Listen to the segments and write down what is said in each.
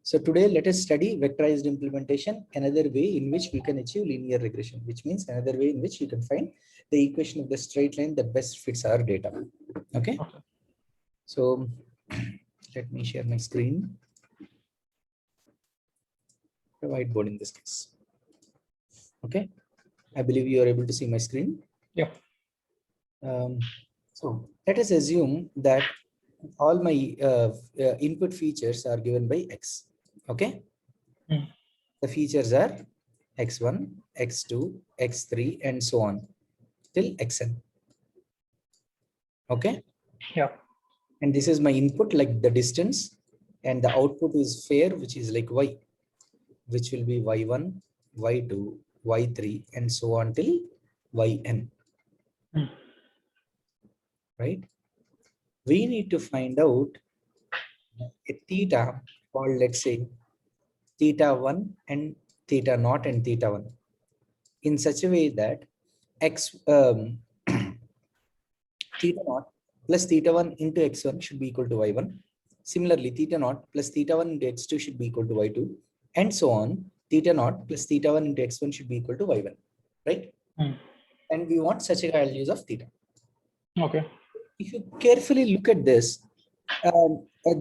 So today let us study vectorized implementation, another way in which we can achieve linear regression, which means another way in which you can find the equation of the straight line that best fits our data. Okay. So let me share my screen. The whiteboard in this case. Okay. I believe you are able to see my screen. Yeah. So let us assume that all my input features are given by X. Okay. The features are X1, X2, X3, and so on till Xn. Okay. Yeah. And this is my input, like the distance, and the output is fair, which is like Y, which will be Y1, Y2, Y3, and so on till Yn. Right? We need to find out a theta called, let's say, theta 1 and theta naught and theta 1 in such a way that theta naught plus theta 1 into x1 should be equal to y1. Similarly, theta naught plus theta 1 into x2 should be equal to y2, and so on. Theta naught plus theta 1 into x1 should be equal to y1, right? And we want such a values of theta. Okay. If you carefully look at this,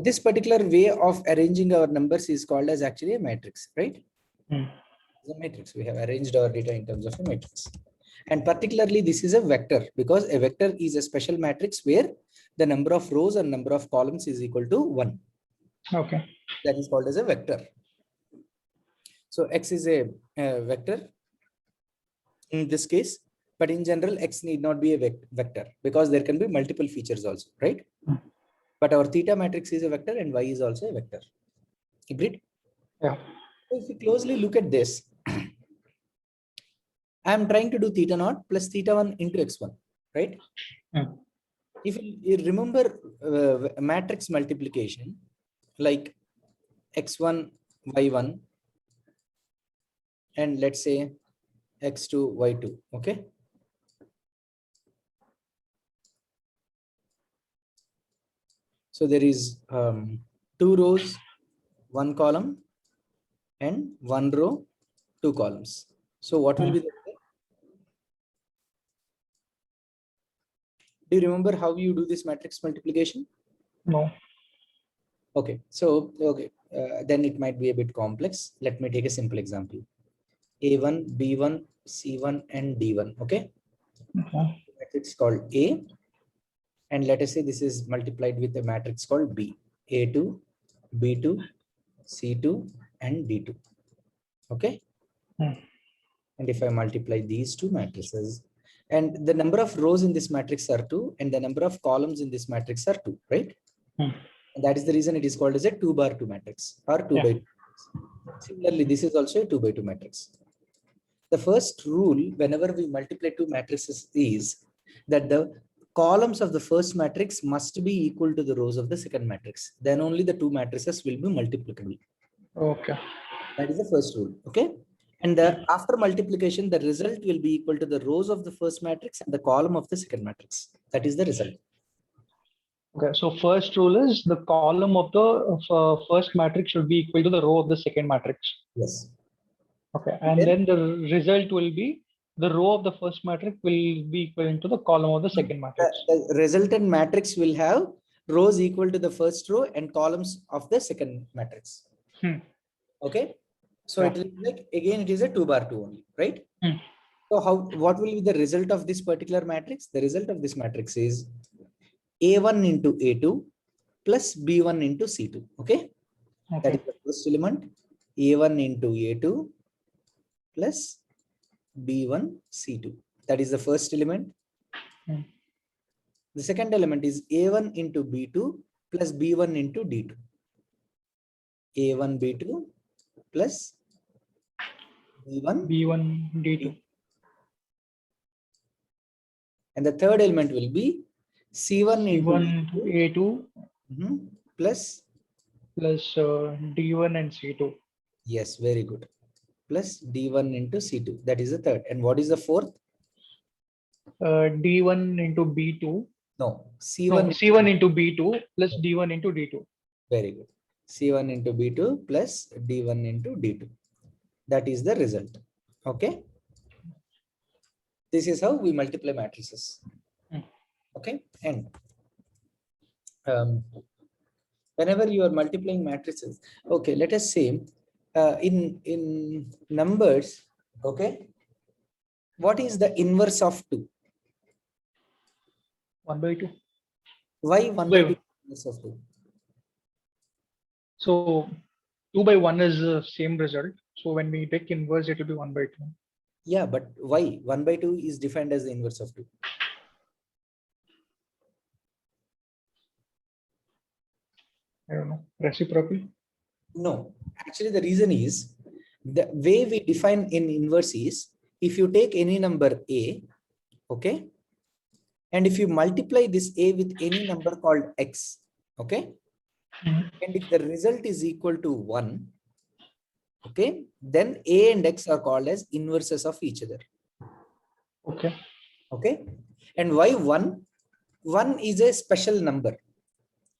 this particular way of arranging our numbers is called as actually a matrix, right? The matrix. We have arranged our data in terms of a matrix. And particularly, this is a vector because a vector is a special matrix where the number of rows and number of columns is equal to 1. Okay. That is called as a vector. So X is a vector in this case, but in general, X need not be a vector because there can be multiple features also, right? But our theta matrix is a vector and Y is also a vector. Agreed? Yeah. So if you closely look at this, I am trying to do theta naught plus theta 1 into x1, right? If you remember matrix multiplication, like x1, y1, and let's say x2, y2, okay? So there is 2 rows, 1 column, and 1 row, 2 columns. So what will be the... Do you remember how you do this matrix multiplication? No. Okay, so then it might be a bit complex. Let me take a simple example. A1, B1, C1, and D1. Okay. Matrix called A, and let us say this is multiplied with a matrix called B. A2, B2, C2, and D2. Okay. And if I multiply these two matrices, and the number of rows in this matrix are 2, and the number of columns in this matrix are 2, right? And that is the reason it is called as a 2 by 2 matrix or 2 by 2. Similarly, this is also a 2 by 2 matrix. The first rule whenever we multiply two matrices is that the columns of the first matrix must be equal to the rows of the second matrix. Then only the two matrices will be multiplicable. Okay. That is the first rule. Okay. And after multiplication, the result will be equal to the rows of the first matrix and the column of the second matrix. That is the result. Okay. So first rule is the column of the first matrix should be equal to the row of the second matrix. Yes. Okay. And then the result will be the row of the first matrix will be equivalent to the column of the second matrix. The resultant matrix will have rows equal to the first row and columns of the second matrix. Okay. So it is like, again, it is a 2 by 2 only, right? So what will be the result of this particular matrix? The result of this matrix is A1 into A2 plus B1 into C2. Okay. That is the first element. A1 into A2 plus B1 C2. That is the first element. The second element is A1 into B2 plus B1 into D2. A1 B2 plus B1 D2. And the third element will be C1 into A2 plus D1 and C2. Yes, very good. Plus D1 into C2. That is the third. And what is the fourth? D1 into B2. No, C1. No, C1 into B2 plus D1 into D2. Very good. C1 into B2 plus D1 into D2. That is the result. Okay. This is how we multiply matrices. Okay. And whenever you are multiplying matrices, okay, let us say in numbers, okay, what is the inverse of 2? 1 by 2. Why 1 by 2 is inverse of 2? So 2 by 1 is the same result. So when we take inverse, it will be 1 by 2. Yeah, but why 1 by 2 is defined as the inverse of 2? I don't know. Reciprocal? No, actually the reason is the way we define in inverse is if you take any number A, okay, and if you multiply this A with any number called X, okay, and if the result is equal to 1, okay, then A and X are called as inverses of each other. Okay. Okay. And why 1? 1 is a special number.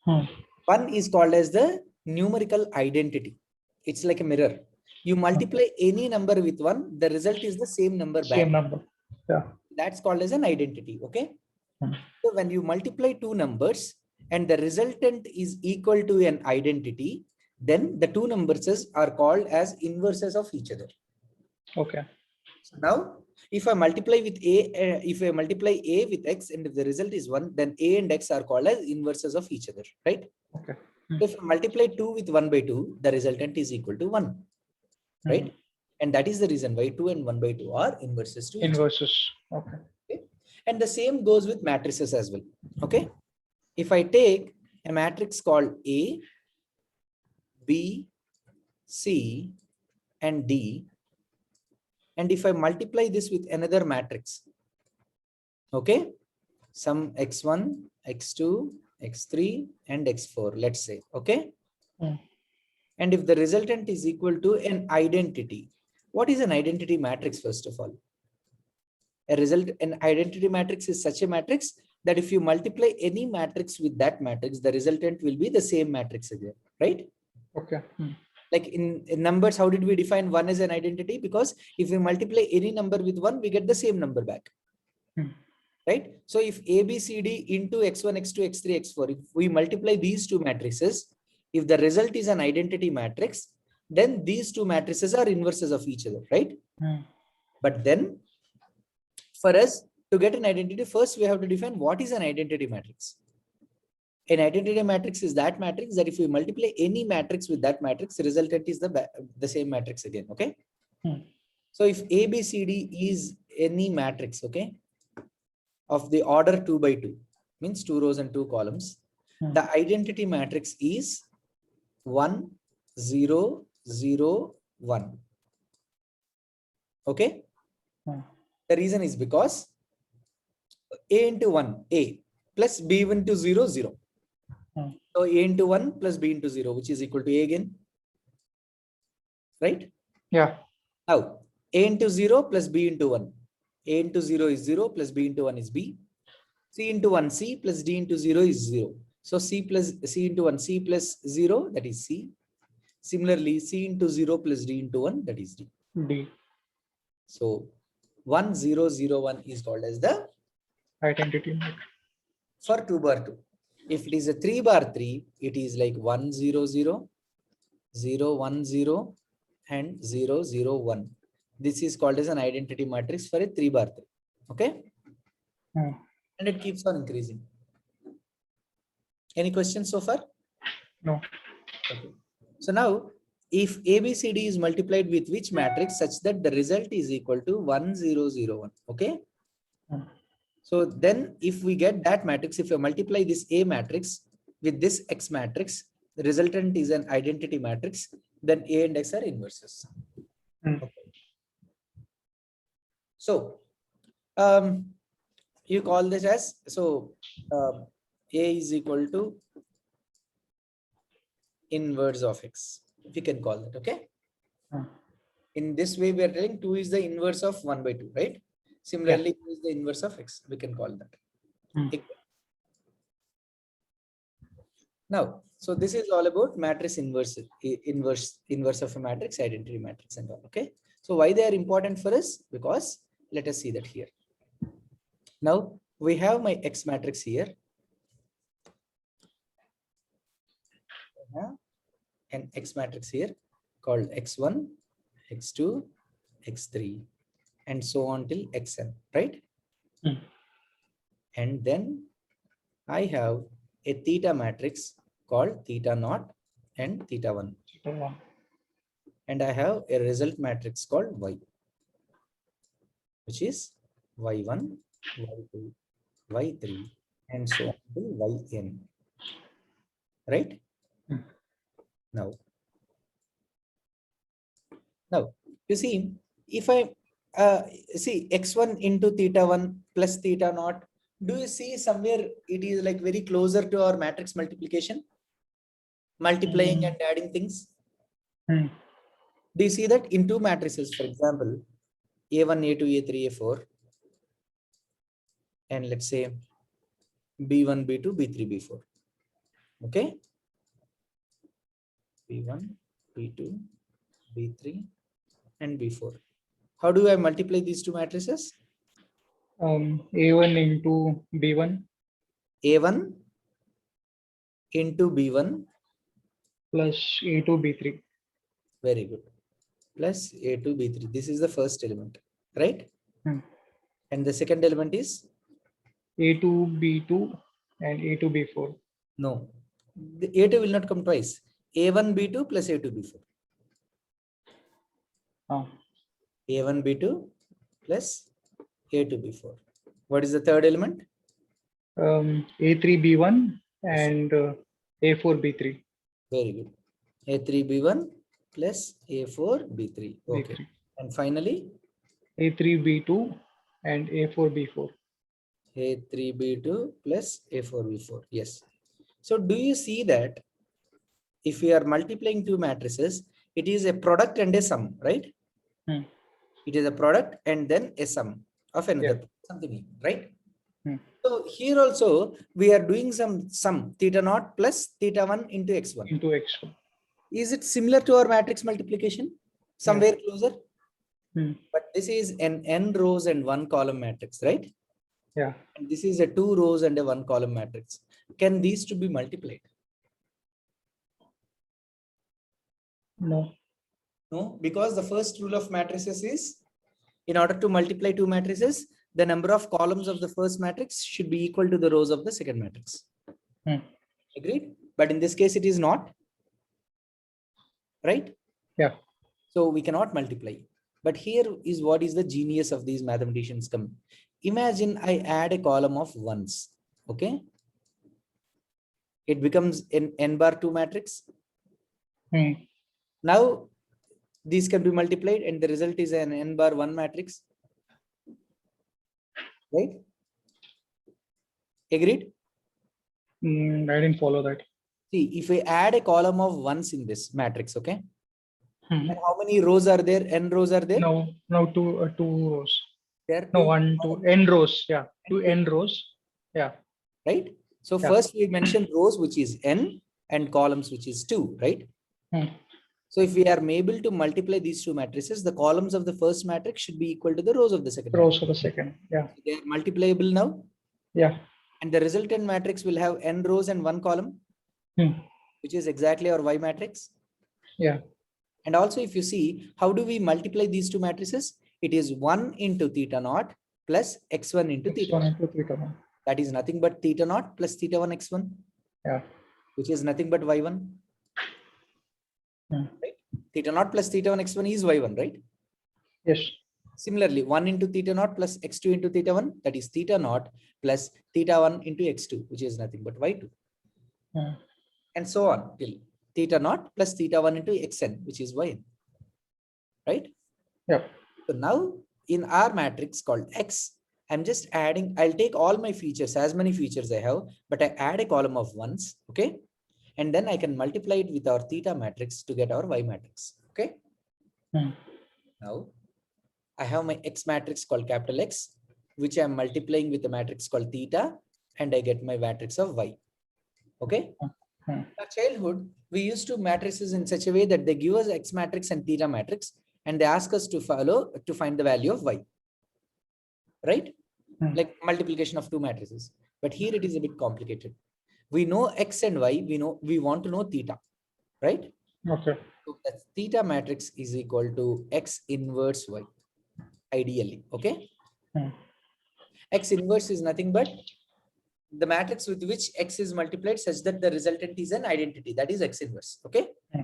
1 is called as the numerical identity. It's like a mirror. You multiply any number with 1, the result is the same number back. Same number. Yeah. That's called as an identity. Okay. So when you multiply two numbers and the resultant is equal to an identity, then the two numbers are called as inverses of each other. Okay. So now, if I multiply with A, if I multiply A with X and if the result is 1, then A and X are called as inverses of each other, right? Okay. So if I multiply 2 with 1 by 2, the resultant is equal to 1, right? And that is the reason why 2 and 1 by 2 are inverses to each other. Inverses. Okay. And the same goes with matrices as well. Okay. If I take a matrix called A, B, C, and D, and if I multiply this with another matrix, okay, some x1, x2, x3, and x4, let's say, okay. And if the resultant is equal to an identity, what is an identity matrix first of all? An identity matrix is such a matrix that if you multiply any matrix with that matrix, the resultant will be the same matrix again, right? Okay. Like in numbers, how did we define 1 as an identity? Because if we multiply any number with 1, we get the same number back. Right? So if A, B, C, D into x1, x2, x3, x4, if we multiply these two matrices, if the result is an identity matrix, then these two matrices are inverses of each other, right? But then for us to get an identity, first we have to define what is an identity matrix. An identity matrix is that matrix that if we multiply any matrix with that matrix, the resultant is the same matrix again. Okay. So if A, B, C, D is any matrix, okay, of the order 2 by 2, means 2 rows and 2 columns, the identity matrix is 1, 0, 0, 1. Okay. The reason is because A into 1, A, plus B into 0, 0. So A into 1 plus B into 0, which is equal to A again. Right? Yeah. Now, A into 0 plus B into 1. A into 0 is 0 plus B into 1 is B. C into 1, C plus D into 0 is 0. So C into 1, C plus 0, that is C. Similarly, C into 0 plus D into 1, that is D. D. So 1, 0, 0, 1 is called as the identity matrix. For 2 bar 2. If it is a 3 bar 3, it is like 1, 0, 0, 0, 1, 0, and 0, 0, 1. This is called as an identity matrix for a 3 bar 3. Okay. And it keeps on increasing. Any questions so far? No. Okay. So now, if ABCD is multiplied with which matrix such that the result is equal to 1, 0, 0, 1. Okay. So then if we get that matrix, if you multiply this A matrix with this X matrix, the resultant is an identity matrix, then A and X are inverses. Okay. So you call this as, so A is equal to inverse of X. We can call that, okay? In this way, we are telling 2 is the inverse of 1 by 2, right? Similarly, 2 is the inverse of X. We can call that. Now, So this is all about matrix inverse of a matrix, identity matrix and all. Okay. So why they are important for us? Because let us see that here. Now we have my X matrix here. I have an X matrix here called X1, X2, X3, and so on till Xn, right? And then I have a theta matrix called theta naught and theta 1. And I have a result matrix called Y, which is Y1, Y2, Y3, and so on till Yn. Right? Now, you see, if I see X1 into theta 1 plus theta naught, do you see somewhere it is like very closer to our matrix multiplication? Multiplying and adding things. Do you see that in two matrices, for example, A1, A2, A3, A4, and let's say B1, B2, B3, B4. Okay. B1, B2, B3, and B4. How do I multiply these two matrices? A1 into B1. A1 into B1 plus A2 B3. Very good. Plus A2 B3. This is the first element, right? And the second element is A2 B2 and A2 B4. No, the A2 will not come twice. A1 B2 plus A2 B4. A1 B2 plus A2 B4. What is the third element? A3 B1 and A4 B3. Very good. A3 B1 plus A4 B3. Okay. B3. And finally A3 B2 and A4 B4. A3 B2 plus A4 B4. Yes. So do you see that if we are multiplying two matrices, it is a product and a sum, right? It is a product and then a sum of another something, right? So here also we are doing some sum theta naught plus theta 1 into x1. Into x1. Is it similar to our matrix multiplication? Somewhere closer? But this is an n rows and 1 column matrix, right? Yeah. And this is a 2 rows and a 1 column matrix. Can these two be multiplied? No. No, because the first rule of matrices is in order to multiply two matrices, the number of columns of the first matrix should be equal to the rows of the second matrix. Agreed? But in this case, it is not. Right? Yeah. So we cannot multiply. But here is what is the genius of these mathematicians come. Imagine I add a column of ones. Okay. It becomes an n bar 2 matrix. Now these can be multiplied and the result is an n bar 1 matrix. Right? Agreed? I didn't follow that. See, if we add a column of ones in this matrix, okay? And how many rows are there? N rows are there? No, two rows. There no, one, two, n rows. Yeah, two n rows. Yeah. Right? So first we mentioned rows, which is n, and columns, which is 2, right? So if we are able to multiply these two matrices, the columns of the first matrix should be equal to the rows of the second. Rows of the second. Yeah. They are multiplyable now. Yeah. And the resultant matrix will have n rows and 1 column, which is exactly our Y matrix. Yeah. And also, if you see, how do we multiply these two matrices? It is 1 into theta naught plus x1 into theta 1. That is nothing but theta naught plus theta 1 x1. Yeah. Which is nothing but y1. Right? Theta naught plus theta 1 x1 is y1, right? Yes. Similarly, 1 into theta naught plus x2 into theta 1, that is theta naught plus theta 1 into x2, which is nothing but y2. And so on till theta naught plus theta 1 into xn, which is yn. Right? Yeah. So now in our matrix called X, I'm just adding, I'll take all my features, as many features I have, but I add a column of ones, okay? And then I can multiply it with our theta matrix to get our Y matrix, okay? Now, I have my X matrix called capital X, which I'm multiplying with a matrix called theta, and I get my matrix of Y, okay? Hmm. In childhood, we used to matrices in such a way that they give us X matrix and theta matrix, and they ask us to find the value of Y, right? Hmm. Like multiplication of two matrices. But here it is a bit complicated. We know X and Y, we want to know theta, right? Okay. So that theta matrix is equal to X inverse Y, ideally, okay? Hmm. X inverse is nothing but the matrix with which X is multiplied such that the resultant is an identity, that is X inverse, okay? Hmm.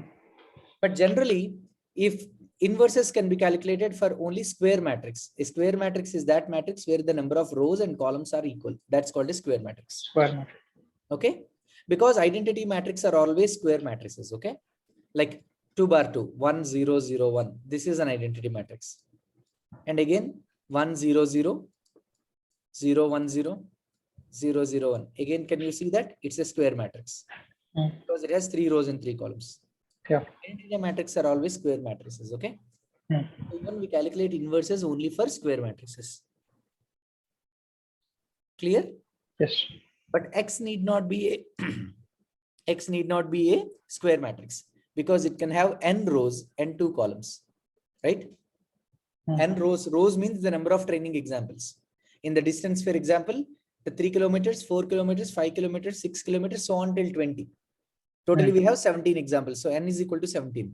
But generally, if inverses can be calculated for only square matrix, a square matrix is that matrix where the number of rows and columns are equal. That's called a square matrix. Square matrix. Okay, because identity matrix are always square matrices. Okay, like 2 bar 2, 1 0 0 1. This is an identity matrix. And again 1 0 0 0 1 0 0 0 1. Again, can you see that it's a square matrix Hmm. because it has 3 rows and 3 columns. Yeah. Identity matrices are always square matrices. Okay. Hmm. Even we calculate inverses only for square matrices. Clear? Yes. But X need not be a X need not be a square matrix because it can have n rows and 2 columns, right? Hmm. N rows means the number of training examples. In the distance, for example, the 3 kilometers, 4 kilometers, 5 kilometers, 6 kilometers, so on till 20. Totally, we have 17 examples. So n is equal to 17.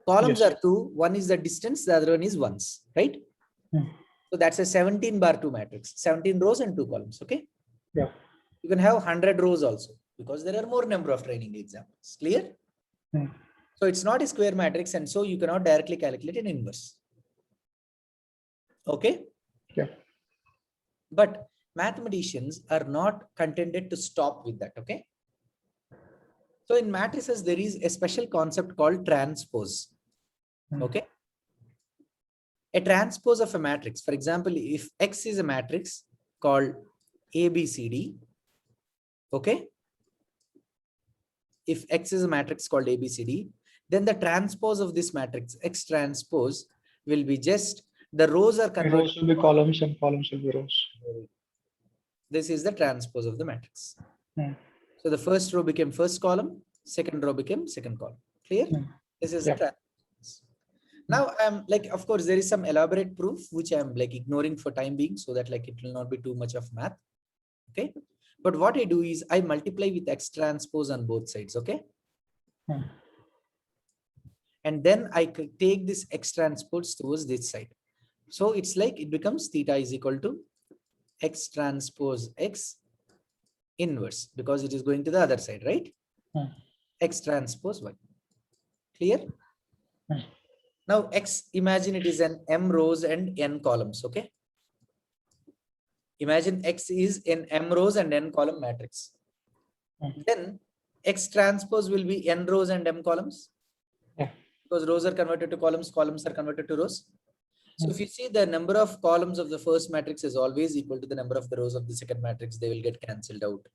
Columns Yes. are 2. One is the distance, the other one is ones, right? Hmm. So that's a 17 bar 2 matrix, 17 rows and 2 columns. Okay. Yeah. You can have 100 rows also because there are more number of training examples. Clear? Hmm. So it's not a square matrix, and so you cannot directly calculate an inverse. Okay. Yeah. But mathematicians are not contented to stop with that. Okay. So in matrices, there is a special concept called transpose. Hmm. Okay. A transpose of a matrix. For example, if X is a matrix called ABCD, okay. If X is a matrix called ABCD, then the transpose of this matrix, X transpose, will be just the rows are converted. Rows will be columns and columns will be rows. This is the transpose of the matrix. Hmm. So the first row became first column, second row became second column. Clear? Hmm. This is Yeah. the transpose. Now I'm like, of course, there is some elaborate proof which I'm like ignoring for time being, so that like it will not be too much of math. Okay. But what I do is I multiply with X transpose on both sides. Okay. Hmm. And then I could take this X transpose towards this side. So it's like it becomes theta is equal to X transpose X inverse because it is going to the other side, right? Hmm. X transpose Y. Clear? Hmm. Now X, imagine it is an M rows and N columns. Okay. Imagine X is in M rows and N column matrix. Hmm. Then X transpose will be N rows and M columns. Yeah. Because rows are converted to columns, columns are converted to rows. So Hmm. if you see the number of columns of the first matrix is always equal to the number of the rows of the second matrix, they will get cancelled out.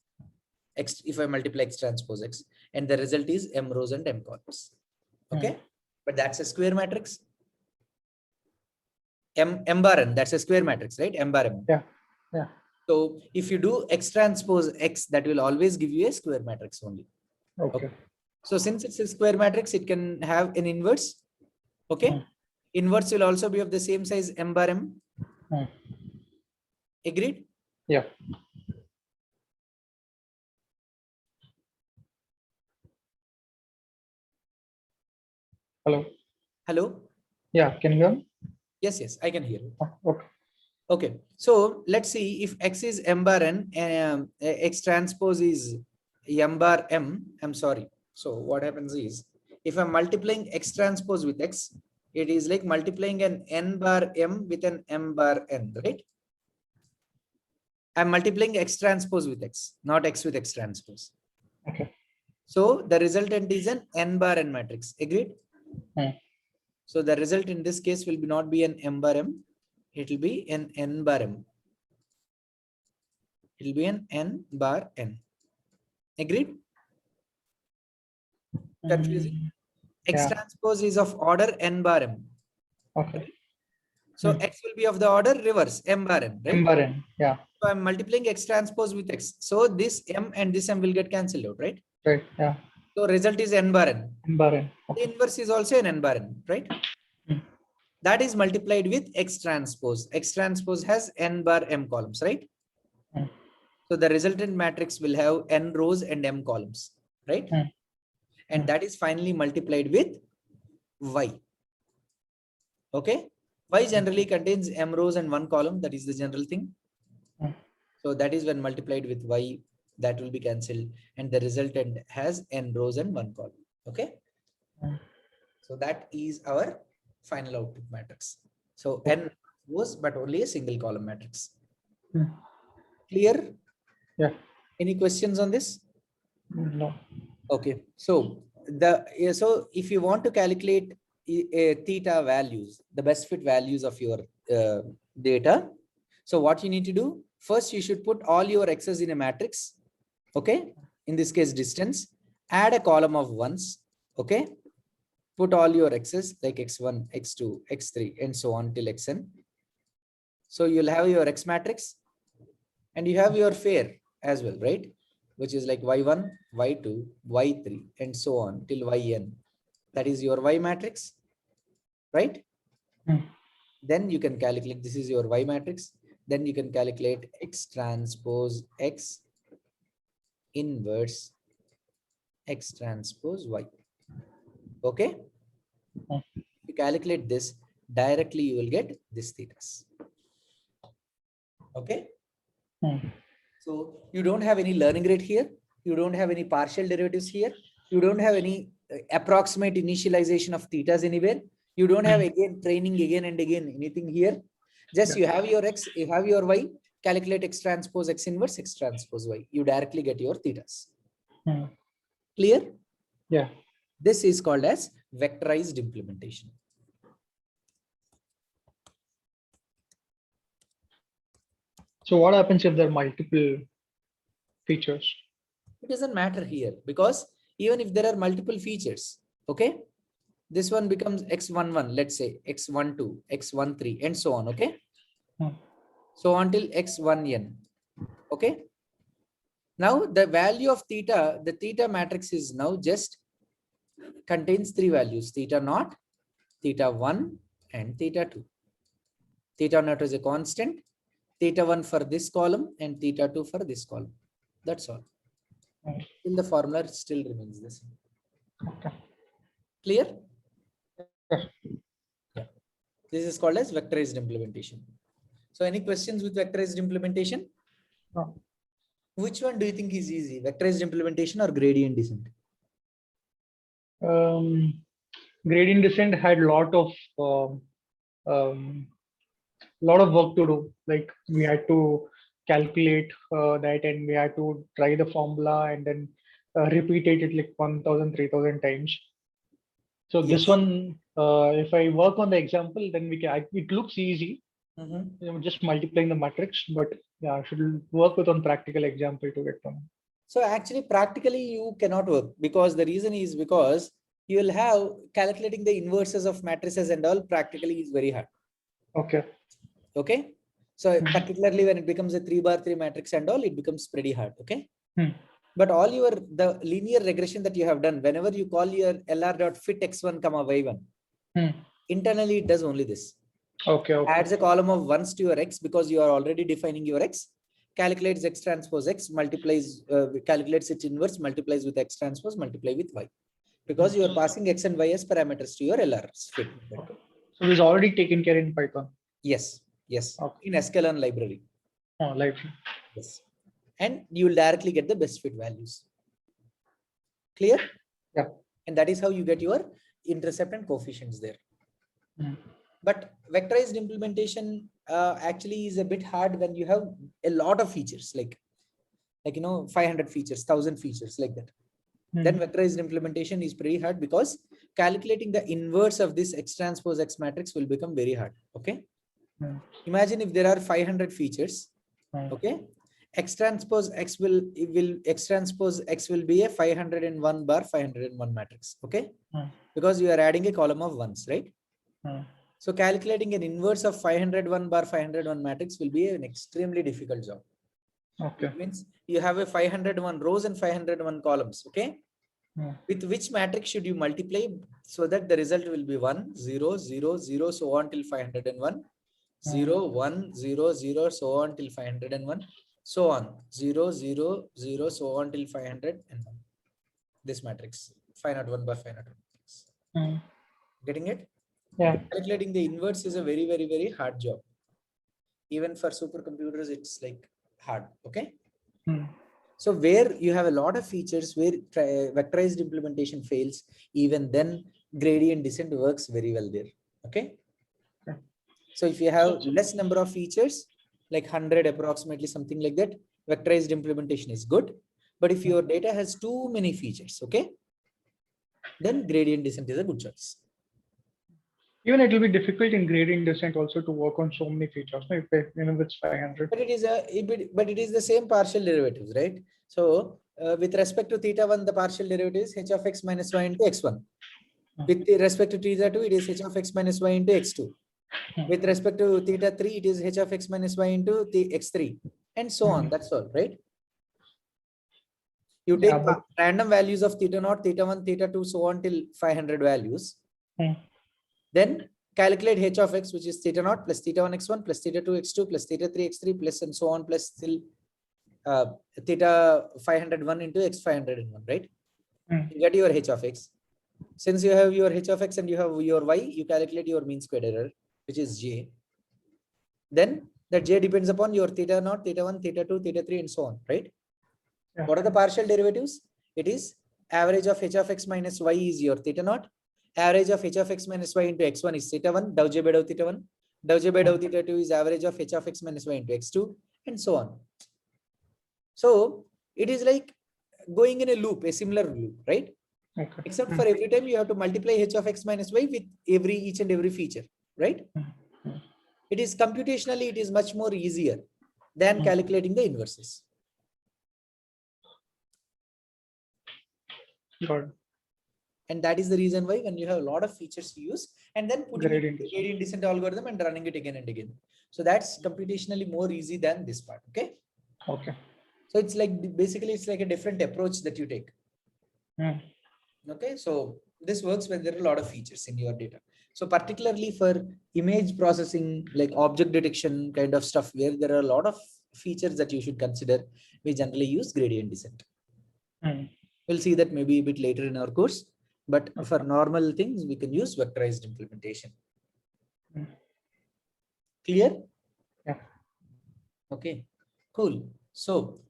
X, if I multiply X transpose X, and the result is M rows and M columns. Okay. But that's a square matrix. M bar N, that's a square matrix, right? M bar M. Yeah. Yeah. So if you do X transpose X, that will always give you a square matrix only. Okay. So since it's a square matrix, it can have an inverse. Okay. Hmm. Inverse will also be of the same size M bar M. Hmm. Agreed? Yeah. Hello. Hello? Yeah. Can you hear me? Yes, yes, I can hear you. Okay. Okay. So let's see if X is M bar N, X transpose is M bar M. I'm sorry. So what happens is if I'm multiplying X transpose with X, it is like multiplying an N bar M with an M bar N, right? I'm multiplying X transpose with X, not X with X transpose. Okay. So the resultant is an N bar N matrix. Agreed? Hmm. So the result in this case will be not be an M bar M. It will be an N bar M. It will be an N bar N. Agreed? Confusing? X Yeah. transpose is of order N bar M. Okay. So X will be of the order reverse M bar N, right? M bar N. Yeah. So I'm multiplying X transpose with X. So this M and this M will get cancelled out, right? Right. Yeah. So result is n bar n. N bar n. The Okay. inverse is also an n bar n, right? Hmm. That is multiplied with X transpose. X transpose has n bar m columns, right? Hmm. So the resultant matrix will have n rows and m columns, right? Hmm. And that is finally multiplied with Y. Okay. Y generally contains m rows and one column. That is the general thing. Hmm. So that is when multiplied with Y, that will be cancelled, and the resultant has n rows and one column. Okay. Hmm. So that is our final output matrix. So n rows, but only a single column matrix. Hmm. Clear? Yeah. Any questions on this? No. Okay. So if you want to calculate theta values, the best fit values of your data. So what you need to do, first you should put all your x's in a matrix. Okay. In this case, distance, add a column of ones. Okay. Put all your x's like x1, x2, x3, and so on till xn. So you'll have your x matrix and you have your fair as well, right? Which is like y1, y2, y3, and so on till yn. That is your y matrix, right? Hmm. Then you can calculate, this is your y matrix. Then you can calculate x transpose x inverse x transpose y. Okay. Hmm. If you calculate this directly, you will get this thetas. Okay. Hmm. So you don't have any learning rate here. You don't have any partial derivatives here. You don't have any approximate initialization of thetas anywhere. You don't have again training again and again anything here. Just you have your x, you have your y, calculate x transpose x inverse x transpose y. You directly get your thetas. Hmm. Clear? Yeah. This is called as vectorized implementation. So what happens if there are multiple features? It doesn't matter here because even if there are multiple features, okay, this one becomes x11, let's say x12, x13, and so on. Okay. Hmm. So until x1n. Okay. Now the value of theta, the theta matrix is now just contains three values: theta naught, theta 1, and theta 2. Theta naught is a constant, theta 1 for this column, and theta 2 for this column. That's all. Hmm. In the formula still remains the same. Okay. Clear? Yeah. Yeah. This is called as vectorized implementation. So any questions with vectorized implementation? No. Which one do you think is easy? Vectorized implementation or gradient descent? Gradient descent had um, um, lot of work to do. Like we had to calculate that, and we had to try the formula and then repeat it like 1,000, 3,000 times. So this Yes. one, if I work on the example, then we can. It looks easy, just multiplying the matrix. But yeah, I should work with on practical example to get them. So actually, practically you cannot work because the reason is because you will have calculating the inverses of matrices and all practically is very hard. Okay. Okay. So particularly when it becomes a 3x3 matrix and all, it becomes pretty hard. Okay. But all the linear regression that you have done, whenever you call your lr.fit x1 comma y1, internally it does only this. Okay. Adds a column of ones to your x because you are already defining your x, calculates x transpose x, multiplies, calculates its inverse, multiplies with x transpose, multiply with y. Because you are passing x and y as parameters to your LR fit. Okay. So it's already taken care in Python. Yes. Yes. Okay. In sklearn library. Oh, library. Yes. And you will directly get the best fit values. Clear? Yeah. And that is how you get your intercept and coefficients there. But vectorized implementation actually is a bit hard when you have a lot of features like 500 features, 1,000 features like that. Then vectorized implementation is pretty hard because calculating the inverse of this x transpose x matrix will become very hard. Okay. Imagine if there are 500 features. Okay. X transpose x will be a 501 bar 501 matrix. Okay. Because you are adding a column of ones, right? So calculating an inverse of 501 bar 501 matrix will be an extremely difficult job. Okay. It means you have a 501 rows and 501 columns. Okay. With which matrix should you multiply so that the result will be 1, 0, 0, 0, so on till 501, 0, 1, 0, 0, so on till 501, so on, 0, 0, 0, so on till 501. This matrix, 501 by 501. Getting it? Yeah. Calculating the inverse is a very, very, very hard job. Even for supercomputers, it's like hard. Okay. So where you have a lot of features where vectorized implementation fails, even then gradient descent works very well there. Okay. So if you have less number of features, like 100 approximately, something like that, vectorized implementation is good. But if your data has too many features, okay, then gradient descent is a good choice. Even it will be difficult in gradient descent also to work on so many features. If it's 500. But it is the same partial derivatives, right? So with respect to theta 1, the partial derivative is h of x minus y into x1. With respect to theta 2, it is h of x minus y into x2. With respect to theta 3, it is h of x minus y into the x3, and so on. That's all, right? You take random values of theta 0, theta 1, theta 2, so on till 500 values. Then calculate h of x, which is theta 0 plus theta 1 x1 plus theta 2 x2 plus theta 3 x3 plus and so on plus till theta 501 into x 501, right? You get your h of x. Since you have your h of x and you have your y, you calculate your mean squared error, which is j. Then that j depends upon your theta 0, theta 1, theta 2, theta 3, and so on, right? Yeah. What are the partial derivatives? It is average of h of x minus y is your theta 0. Average of h of x minus y into x1 is theta 1, dou j by dou theta 1. Dou j by dou theta 2 is average of h of x minus y into x2, and so on. So it is like going in a loop, a similar loop, right? Okay. Except for every time you have to multiply h of x minus y with each and every feature, right? It is computationally, it is much more easier than calculating the inverses. Good. And that is the reason why when you have a lot of features to use and then putting gradient descent algorithm and running it again and again. So that's computationally more easy than this part. Okay. Okay. So it's like basically it's like a different approach that you take. Okay. So this works when there are a lot of features in your data. So particularly for image processing, like object detection kind of stuff, where there are a lot of features that you should consider, we generally use gradient descent. We'll see that maybe a bit later in our course, but for normal things, we can use vectorized implementation. Clear? Yeah. Okay, cool. So,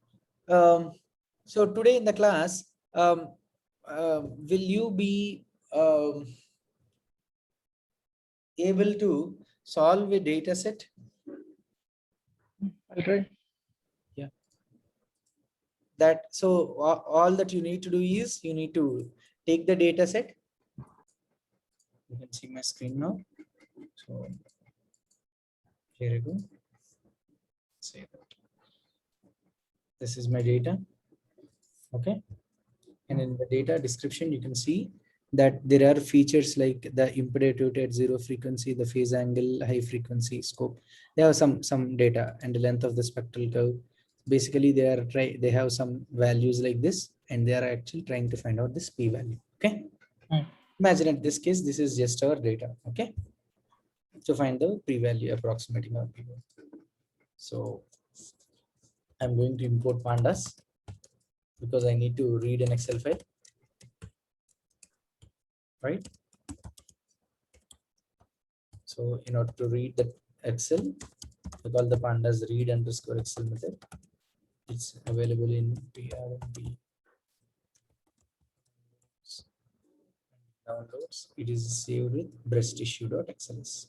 today in the class, will you be able to solve a data set? I'll try. Yeah. So all that you need to do is you need to take the data set. You can see my screen now. So here you go. Say that. This is my data. Okay. And in the data description, you can see that there are features like the imperative at zero frequency, the phase angle, high frequency, scope. They have some data and the length of the spectral curve. Basically, they have some values like this, and they are actually trying to find out this p value. Okay. Imagine in this case, this is just our data. Okay. To find the p value, approximating our p value. So I'm going to import pandas because I need to read an Excel file. Right. So in order to read the Excel, we call the pandas read underscore Excel method. It's available in PRMP downloads. It is saved with breast issue.xls.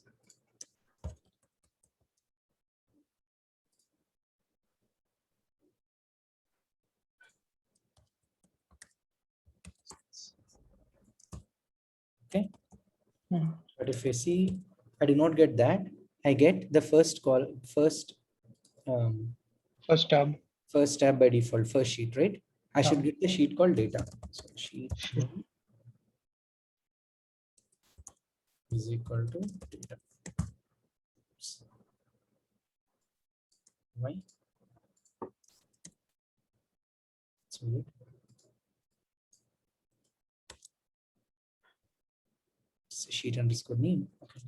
Okay. But if you see, I do not get that. I get the first tab by default, first sheet, right? I should get the sheet called data. So sheet is equal to data. Why? So sheet underscore name. Okay.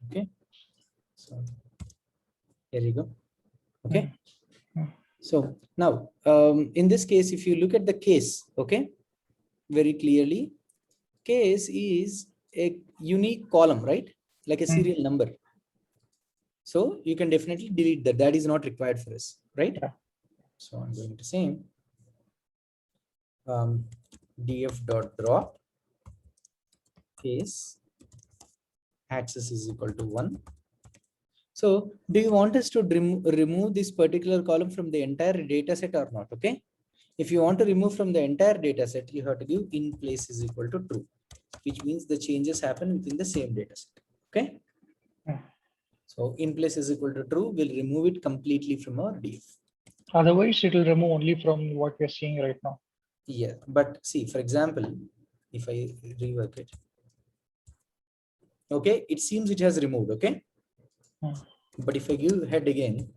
Okay. So here you go. Okay. So now in this case, if you look at the case, okay, very clearly, case is a unique column, right? Like a serial number. So you can definitely delete that. That is not required for us, right? Yeah. So I'm going to say df.drop case access is equal to 1. So do you want us to remove this particular column from the entire data set or not? Okay. If you want to remove from the entire data set, you have to give in place is equal to true, which means the changes happen within the same data set. Okay. So in place is equal to true, we'll remove it completely from our df. Otherwise, it will remove only from what we're seeing right now. Yeah, but see, for example, if I rework it, okay, it seems it has removed, okay. But if I give head again,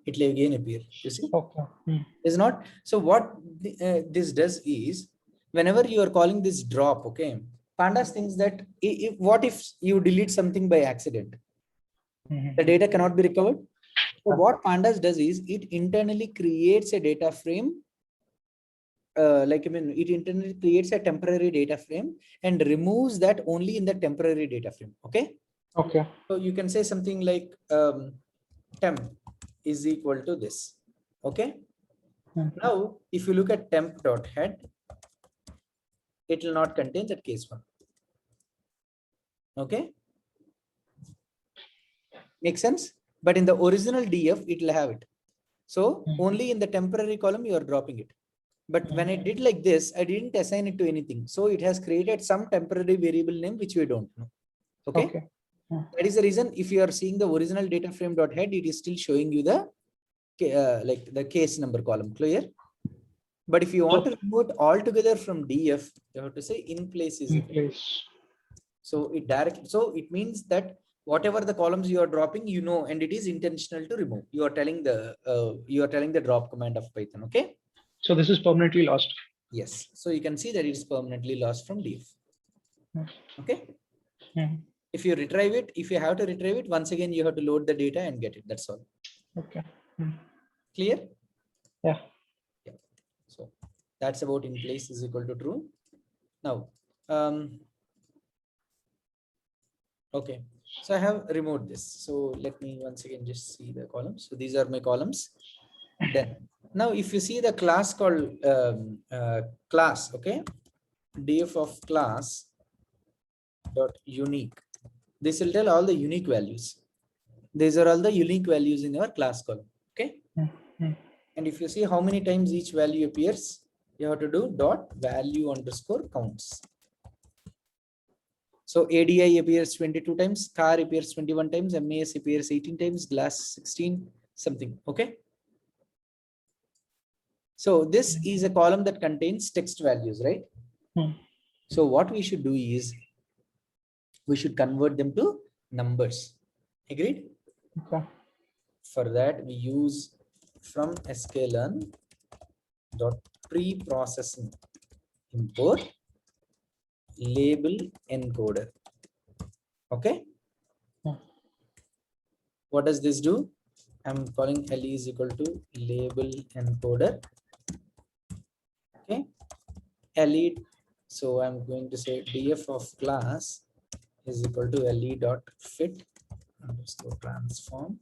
it will again appear. You see, Okay. Is not. So what this does is, whenever you are calling this drop, okay, Pandas thinks that what if you delete something by accident, the data cannot be recovered. So what Pandas does is it internally creates a data frame. It internally creates a temporary data frame and removes that only in the temporary data frame. Okay. Okay. So you can say something like temp is equal to this. Okay. Now, if you look at temp.head, it will not contain that case 1. Okay. Makes sense. But in the original DF, it will have it. So only in the temporary column, you are dropping it. But when I did like this, I didn't assign it to anything. So it has created some temporary variable name, which we don't know. Okay. That is the reason if you are seeing the original data frame dot head, it is still showing you the like the case number column. Clear? But if you want to remove it altogether from DF, you have to say in place is equal. So it directly, so it means that whatever the columns you are dropping, you know, and it is intentional to remove. You are telling the drop command of Python. Okay. So this is permanently lost. Yes. So you can see that it is permanently lost from DF. Okay. If you retrieve it, if you have to retrieve it, once again, you have to load the data and get it. That's all. Okay. Clear? Yeah. Yeah. So that's about in place is equal to true. Now, okay. So I have removed this. So let me once again just see the columns. So these are my columns. Then now, if you see the class called class, okay, df of class dot unique. This will tell all the unique values. These are all the unique values in your class column. Okay. And if you see how many times each value appears, you have to do dot value underscore counts. So ADI appears 22 times, car appears 21 times, MAS appears 18 times, glass 16, something. Okay. So this is a column that contains text values, right? So what we should do is we should convert them to numbers. Agreed? Okay. For that, we use from sklearn dot pre-processing import label encoder. Okay. What does this do? I'm calling LE is equal to label encoder. Okay. LE. So I'm going to say df of class is equal to LE dot fit underscore transform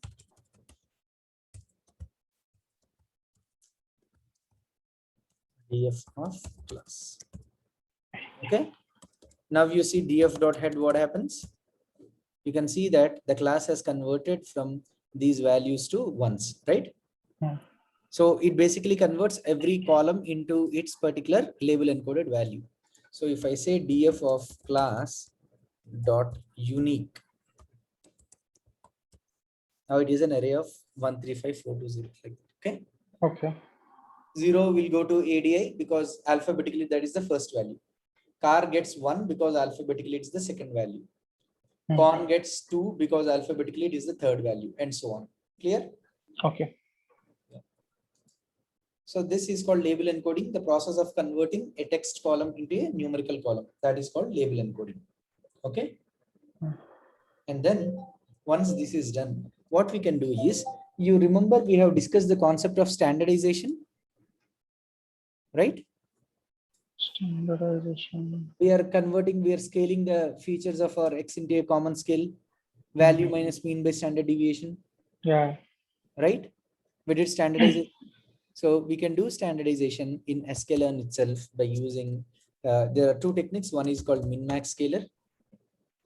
df of class. Okay. Now you see df dot head, what happens? You can see that the class has converted from these values to ones, right? So it basically converts every column into its particular label encoded value. So if I say df of class dot unique, now it is an array of 135420. Okay. Okay. 0 will go to ADI because alphabetically that is the first value. Car gets 1 because alphabetically it's the second value. Con gets 2 because alphabetically it is the third value, and so on. Clear? Okay. So this is called label encoding, the process of converting a text column into a numerical column. That is called label encoding. Okay. And then once this is done, what we can do is, you remember we have discussed the concept of standardization, right? Standardization. We are scaling the features of our X into a common scale, value minus mean by standard deviation. Yeah. Right? We did standardization. So we can do standardization in sklearn itself by using, there are two techniques. One is called min-max scaler.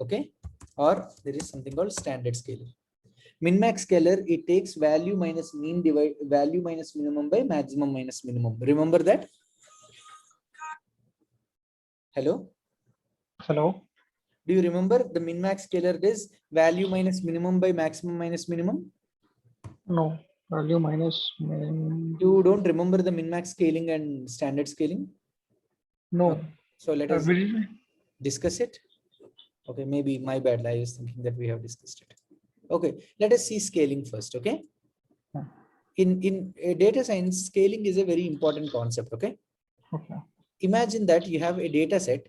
Okay. Or there is something called standard scaler. Min-max scaler, it takes value minus mean divide value minus minimum by maximum minus minimum. Remember that? Hello? Hello? Do you remember the min-max scaler is value minus minimum by maximum minus minimum? No. Value minus min. You don't remember the min-max scaling and standard scaling? No. So let us Will discuss it. Okay, maybe my bad. I was thinking that we have discussed it. Okay, let us see scaling first. Okay. In data science, scaling is a very important concept. Okay. Okay. Imagine that you have a data set.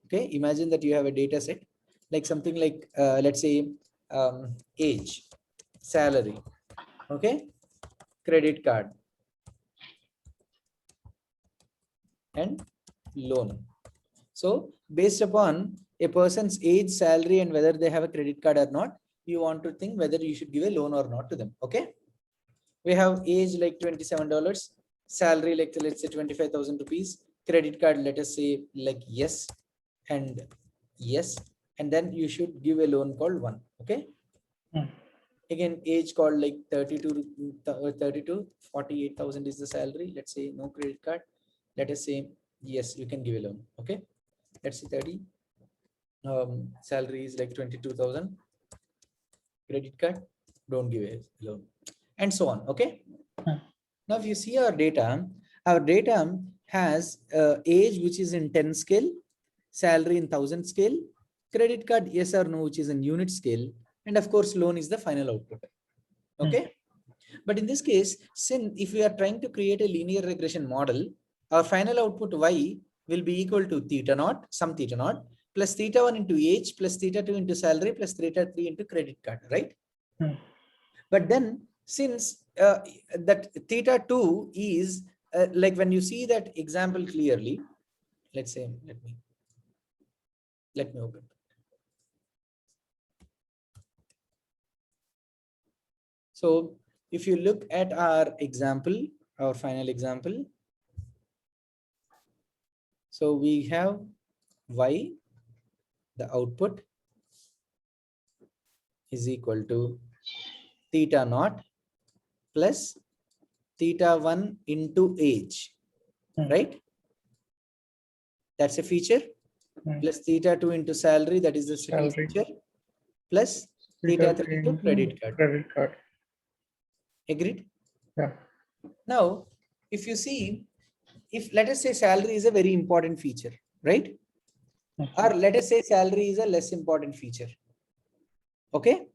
Okay. Imagine that you have a data set like something like, let's say, age, salary, okay, credit card, and loan. So based upon a person's age, salary, and whether they have a credit card or not, you want to think whether you should give a loan or not to them. Okay. We have age like $27, salary like, let's say, 25,000 rupees, credit card, let us say like yes and yes, and then you should give a loan called one. Okay. Again, age called like 32, 48,000 is the salary. Let's say no credit card. Let us say yes, you can give a loan. Okay. Let's say 30. Salary is like 22,000. Credit card, don't give a loan, and so on. Okay. Now, if you see our data has age, which is in 10 scale, salary in 1000 scale, credit card, yes or no, which is in unit scale, and of course, loan is the final output. Okay. But in this case, since if we are trying to create a linear regression model, our final output y will be equal to theta naught, some theta naught, plus theta 1 into age, plus theta 2 into salary, plus theta 3 into credit card, right? But then since that theta 2 is like, when you see that example clearly, let's say, let me open. So if you look at our example, our final example, so we have y, the output is equal to theta naught plus theta 1 into age, right? That's a feature. Plus theta 2 into salary, that is the second feature, plus theta 3 into credit card. Agreed? Yeah. Now, if you see, if let us say salary is a very important feature, right? Or let us say salary is a less important feature. Okay.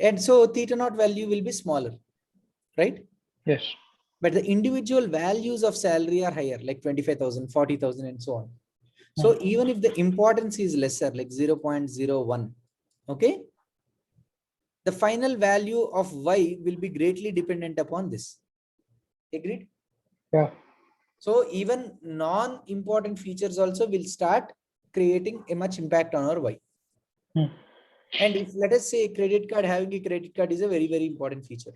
And so theta naught value will be smaller, right? Yes. But the individual values of salary are higher, like 25,000, 40,000, and so on. So even if the importance is lesser, like 0.01, okay, the final value of y will be greatly dependent upon this. Agreed? Yeah. So even non-important features also will start creating a much impact on our y. And if let us say credit card, having a credit card is a very, very important feature.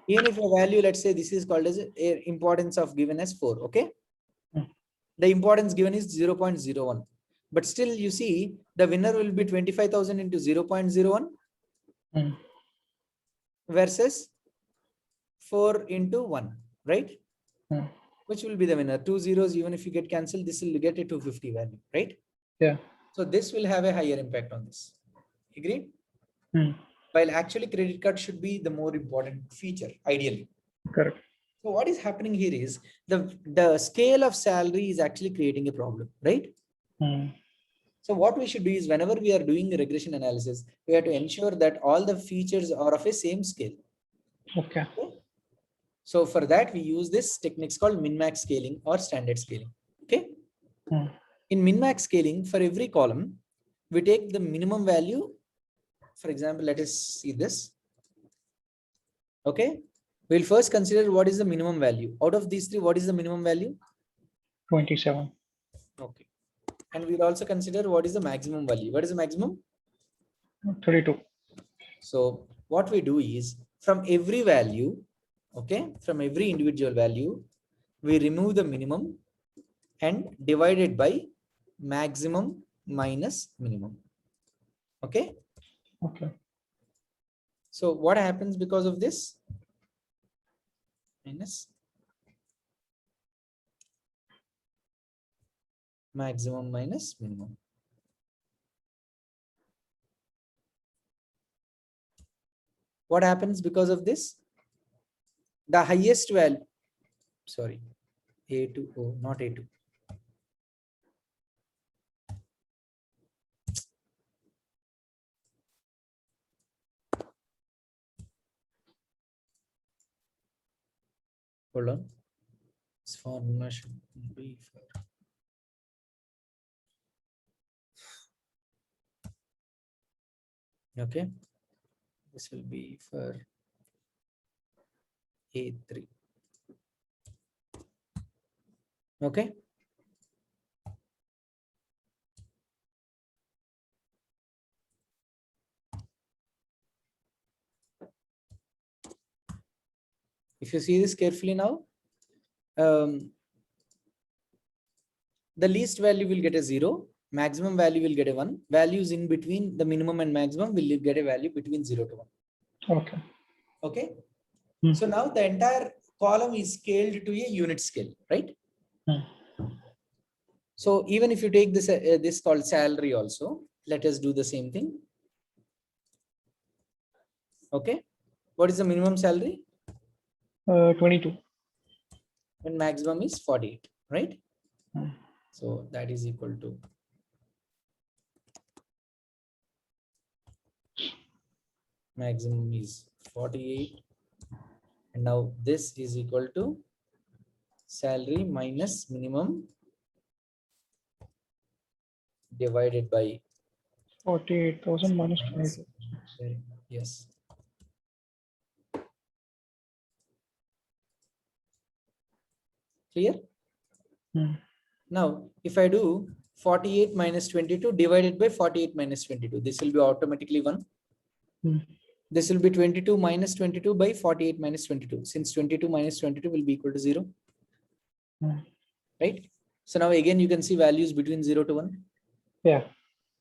Even if a value, let's say this is called as a importance of given as 4, okay? The importance given is 0.01. But still you see the winner will be 25,000 into 0.01 versus 4 into 1, right? Which will be the winner? 2 zeros, even if you get cancelled, this will get a 250 value, right? Yeah. So this will have a higher impact on this. Agreed? While actually credit card should be the more important feature, ideally. Correct. So what is happening here is the scale of salary is actually creating a problem, right? So what we should do is, whenever we are doing a regression analysis, we have to ensure that all the features are of a same scale. Okay. So for that, we use this techniques called min-max scaling or standard scaling. Okay. In min-max scaling, for every column, we take the minimum value. For example, let us see this. Okay. We'll first consider what is the minimum value. Out of these three, what is the minimum value? 27. Okay. And we'll also consider what is the maximum value. What is the maximum? 32. So what we do is from every value, okay, from every individual value, we remove the minimum and divide it by maximum minus minimum. Okay. Okay. So what happens because of this? Minus maximum minus minimum. What happens because of this? The highest value, sorry, A2, oh, not A2. Hold on. This formula should be for okay. This will be for A3. Okay. If you see this carefully now, the least value will get a 0, maximum value will get a 1. Values in between the minimum and maximum will get a value between 0 to 1. Okay. Okay. So now the entire column is scaled to a unit scale, right? So even if you take this, this called salary also, let us do the same thing. Okay. What is the minimum salary? 22. And maximum is 48, right? So that is equal to maximum is 48. And now this is equal to salary minus minimum divided by 48,000 minus 22. yes. Clear? Now, if I do 48 minus 22 divided by 48 minus 22, this will be automatically 1. This will be 22 minus 22 by 48 minus 22. Since 22 minus 22 will be equal to 0. Right? So now again, you can see values between 0 to 1. Yeah.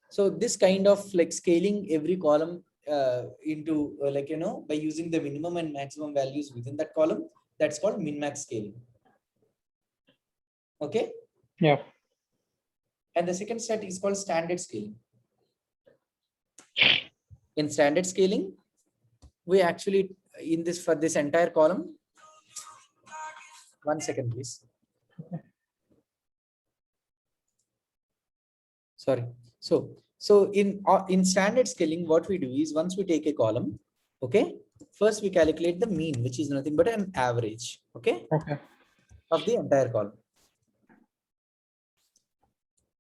So this kind of like scaling every column into like, you know, by using the minimum and maximum values within that column, that's called min-max scaling. Okay. Yeah. And the second set is called standard scaling. In standard scaling, we actually in this for this entire column. 1 second, please. Sorry. So in standard scaling, what we do is once we take a column, okay, first we calculate the mean, which is nothing but an average, okay, of the entire column.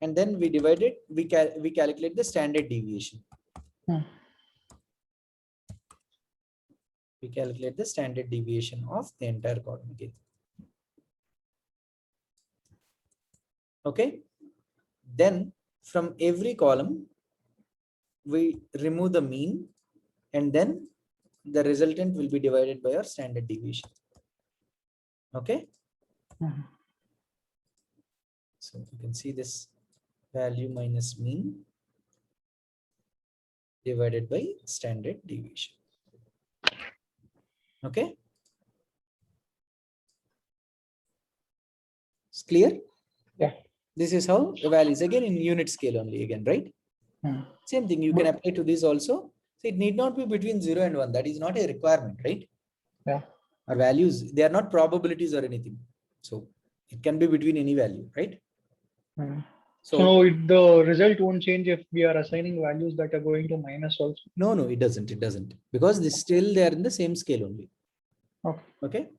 And then we divide it, we calculate the standard deviation. We calculate the standard deviation of the entire column again. Okay. Then from every column, we remove the mean and then the resultant will be divided by our standard deviation. Okay. So you can see this value minus mean divided by standard deviation. Okay. It's clear? Yeah. This is how the values again in unit scale only again, right? Same thing you can apply to this also. So it need not be between 0 and 1. That is not a requirement, right? Yeah. Our values, they are not probabilities or anything. So it can be between any value, right? So the result won't change if we are assigning values that are going to minus also. No, it doesn't. It doesn't, because this still they are in the same scale only. Okay.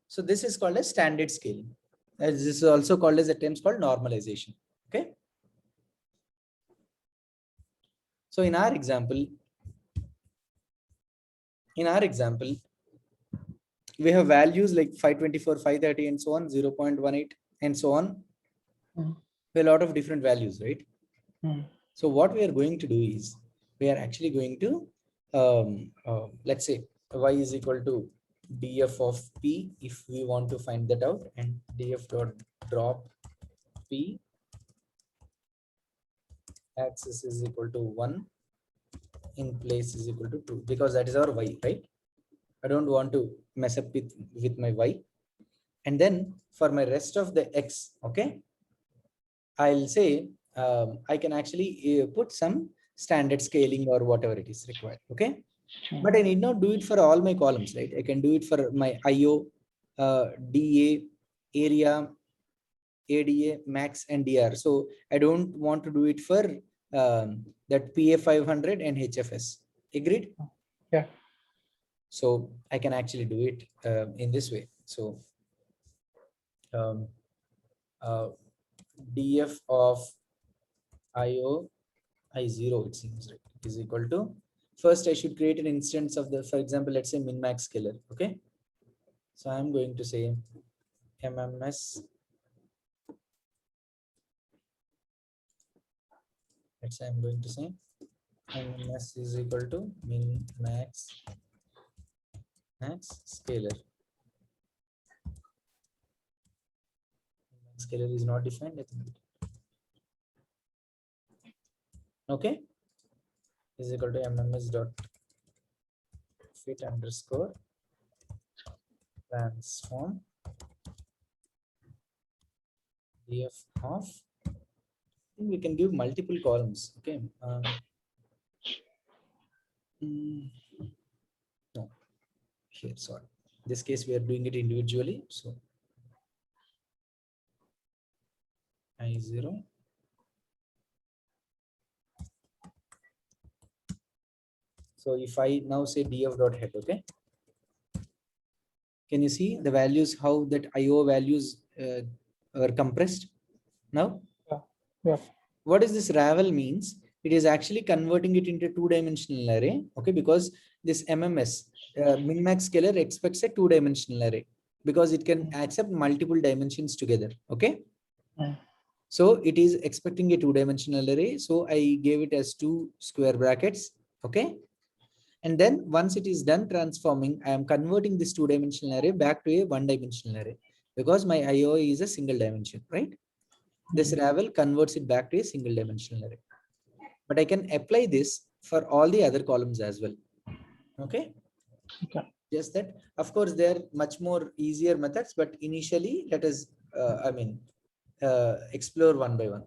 So this is called as standard scaling. This is also called as at times called normalization. Okay. So in our example, we have values like 524, 530, and so on, 0.18, and so on. A lot of different values, right? So what we are going to do is we are actually going to let's say y is equal to df of p if we want to find that out, and df dot drop p axis is equal to 1, in place is equal to 2, because that is our y, right? I don't want to mess up with my y. And then for my rest of the x, okay, I'll say I can actually put some standard scaling or whatever it is required. Okay. But I need not do it for all my columns, right? I can do it for my IO, DA, area, ADA, max, and DR. So I don't want to do it for that PA 500 and HFS. Agreed? Yeah. So I can actually do it in this way. So DF of IO I0, it seems, right, is equal to, first I should create an instance of the, for example, let's say min max scalar. Okay. So I'm going to say MMS. Let's say I'm going to say MMS is equal to min max scalar. Scalar is not defined, I think. Okay. Is equal to MMS dot fit underscore transform df of, I think we can give multiple columns. Okay. No, here, sorry. In this case, we are doing it individually. So I0. So if I now say df dot head, okay. Can you see the values, how that IO values are compressed now? Yeah. What is this ravel means? It is actually converting it into two-dimensional array. Okay, because this MMS min-max scalar expects a two-dimensional array because it can accept multiple dimensions together. Okay. So it is expecting a two-dimensional array. So I gave it as 2 square brackets. Okay. And then once it is done transforming, I am converting this two-dimensional array back to a one-dimensional array because my IO is a single dimension, right? This ravel converts it back to a single dimensional array. But I can apply this for all the other columns as well. Okay. Just that, of course, there are much more easier methods, but initially let us, explore one by one.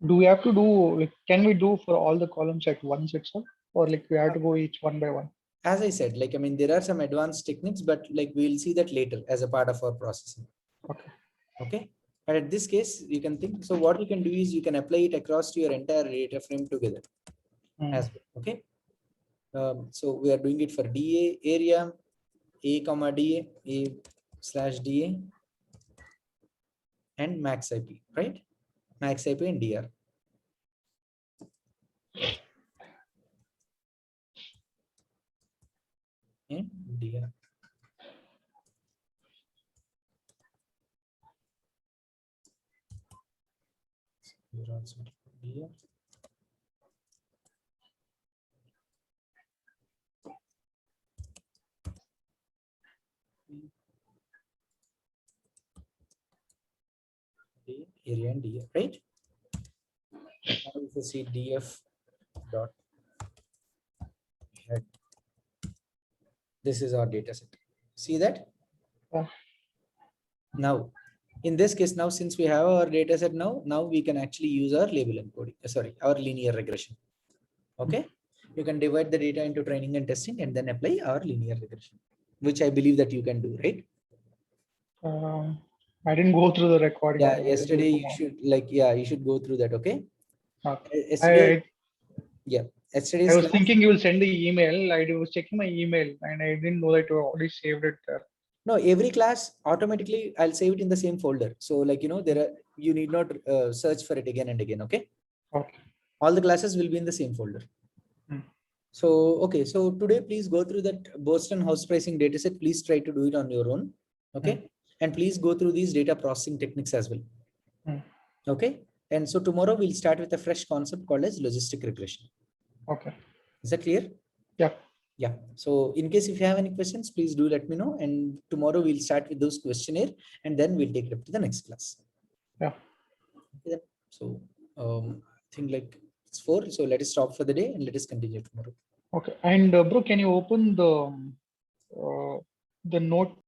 Do we have to do, like, can we do for all the columns at once itself, or like we have to go each one by one? As I said, like, I mean, there are some advanced techniques, but like we'll see that later as a part of our processing. Okay. Okay. But at this case, you can think, so what you can do is you can apply it across to your entire data frame together as well. Okay. So we are doing it for DA, area, A comma DA, A slash DA, and max IP, right? Max IP and DR. And DR. Here also DR. Area and DR, right? Now if you see df dot head, this is our data set. See that? Now, in this case, now since we have our data set now we can actually use our label encoding. Sorry, our linear regression. Okay, you can divide the data into training and testing and then apply our linear regression, which I believe that you can do, right? I didn't go through the recording. Yeah, yesterday you should, like, yeah, you should go through that. Okay. Okay. Yesterday, yeah, Yesterday's I was class. thinking you will send the email. I was checking my email and I didn't know that you already saved it there. No, every class automatically I'll save it in the same folder. So like, there are, you need not search for it again and again. Okay. Okay. All the classes will be in the same folder. So, okay. So today, please go through that Boston house pricing dataset. Please try to do it on your own. Okay. And please go through these data processing techniques as well. Okay. And so tomorrow we'll start with a fresh concept called as logistic regression. Okay. Is that clear? Yeah. Yeah. So in case if you have any questions, please do let me know. And tomorrow we'll start with those questionnaire and then we'll take it up to the next class. Yeah. Okay, then. So I think like it's 4. So let us stop for the day and let us continue tomorrow. Okay. And bro, can you open the note